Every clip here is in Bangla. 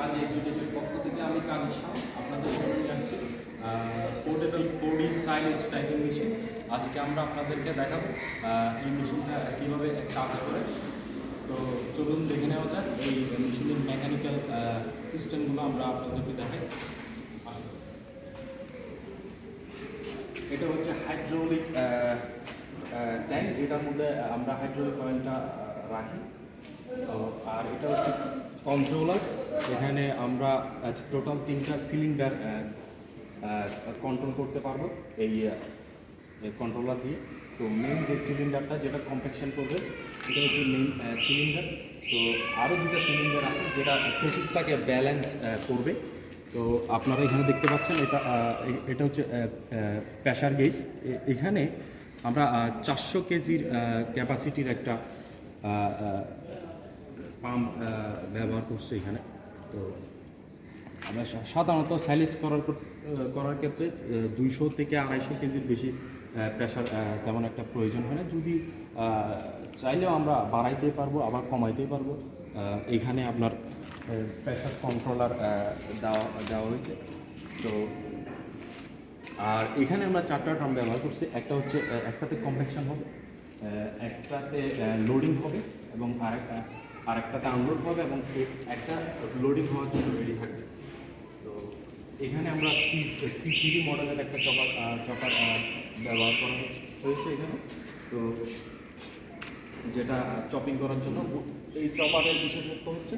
কাজী এগ্রিটেকের পক্ষ থেকে আমি কাজী শাহ আপনাদের সামনে নিয়ে আসছি portable 4D silage packing machine. আজকে আমরা আপনাদেরকে দেখাবো এই মেশিনটা কীভাবে কাজ করে। তো চলুন দেখে নেওয়া যাক এই মেশিনের মেকানিক্যাল সিস্টেমগুলো আমরা আপনাদেরকে দেখাই। এটা হচ্ছে হাইড্রোলিক ট্যাঙ্ক, যেটার মধ্যে আমরা হাইড্রোলিক অয়েলটা রাখি। তো আর এটা হচ্ছে কন্ট্রোলার, এখানে আমরা টোটাল 3টা সিলিন্ডার কন্ট্রোল করতে পারবো এই কন্ট্রোলার দিয়ে। তো মেইন যে সিলিন্ডারটা যেটা কম্প্যাকশন করবে সেটা হচ্ছে মেইন সিলিন্ডার। তো আরও 2টা সিলিন্ডার আছে যেটা সেসিসটাকে ব্যালেন্স করবে। তো আপনারা এখানে দেখতে পাচ্ছেন এটা হচ্ছে প্রেসার গেজ। এখানে আমরা 400 কেজির ক্যাপাসিটির একটা পাম্প ব্যবহার করছি এখানে। তো আমরা সাধারণত সাইলেজ করার ক্ষেত্রে 200 থেকে 250 কেজির বেশি প্রেশার তেমন একটা প্রয়োজন হয় না। যদি চাইলেও আমরা বাড়াইতেই পারবো, আবার কমাইতেই পারবো। এখানে আপনার প্রেশার কন্ট্রোলার দেওয়া হয়েছে। তো আর এখানে আমরা 4টা ড্রাম ব্যবহার করছি। একটা হচ্ছে একটাতে কম্প্যাকশন হবে, একটাতে লোডিং হবে এবং আরেকটাতে আনলোড হবে এবং একটা লোডিং হওয়ার জন্য রেডি থাকবে। তো এখানে আমরা C3 মডেলের একটা চপার ব্যবহার করা হয়েছে এখানে। তো যেটা চপিং করার জন্য এই চপারের বিশেষত্ব হচ্ছে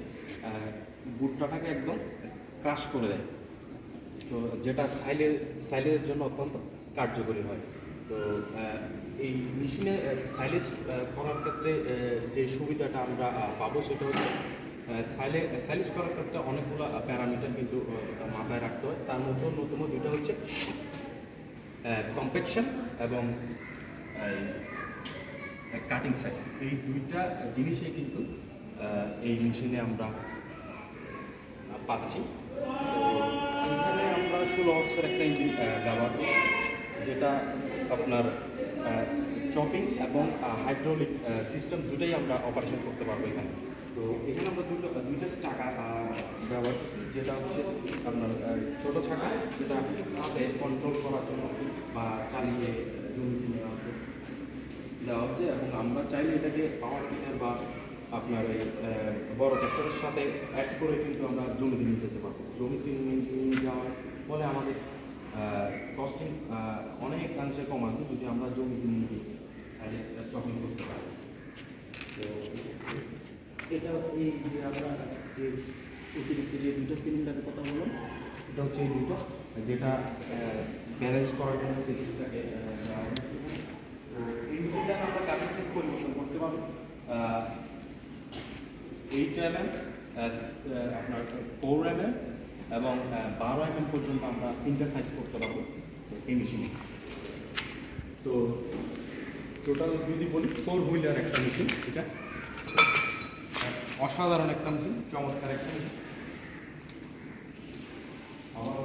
ভুট্টাটাকে একদম ক্রাশ করে দেয়। তো যেটা সাইলেজের জন্য অত্যন্ত কার্যকরী হয়। তো এই মেশিনে সাইলেজ করার ক্ষেত্রে যে সুবিধাটা আমরা পাবো সেটা হচ্ছে সাইলেজ করার ক্ষেত্রে অনেকগুলো প্যারামিটার কিন্তু মাথায় রাখতে হয়। তার মধ্যে অন্যতম 2টা হচ্ছে কম্প্যাকশন এবং কাটিং সাইজ। এই 2টা জিনিসই কিন্তু এই মেশিনে আমরা পাচ্ছি। এখানে আমরা 16 ওয়াটসের একটা ইঞ্জিন ব্যবহার করছি, যেটা আপনার চপিং এবং হাইড্রোলিক সিস্টেম দুটোই আমরা অপারেশন করতে পারবো এখানে। তো এখানে আমরা দুইটা চাকা ব্যবহার করছি, যেটা হচ্ছে আপনার ছোটো চাকা, যেটা হাতে কন্ট্রোল করার জন্য বা চালিয়ে জমিতে নেওয়ার জন্য দেওয়া হচ্ছে। এবং আমরা চাইলে এটাকে পাওয়ার টিলার বা আপনার এই বড় ট্র্যাক্টরের সাথে অ্যাড করে কিন্তু আমরা জমিতে নিয়ে যেতে পারবো। জমিতে নিয়ে যাওয়ার ফলে আমাদের কস্টিং অনেকাংশে কমানো যদি আমরা জমিতে নিয়ে গিয়ে সাইলেজ চপিং করতে পারি। তো এটা এই যে আমরা যে অতিরিক্ত যে 2টা সিলিন্ডারের কথা বললাম, এটা হচ্ছে এই 2টা, যেটা ব্যালেন্স করার জন্য সিস্টেমটাকে এই মেশিনটাকে আমরা কাটিং সাইজ পরিবর্তন করতে পারবো। 8 mm, আপনার 4 mm এবং 12 mm পর্যন্ত আমরা 3টা সাইজ করতে পারবো এই মেশিনে। তো টোটাল যদি বলি 4 হুইলার একটা মেশিন, এটা অসাধারণ একটা মেশিন, চমৎকার একটা মেশিন। আবার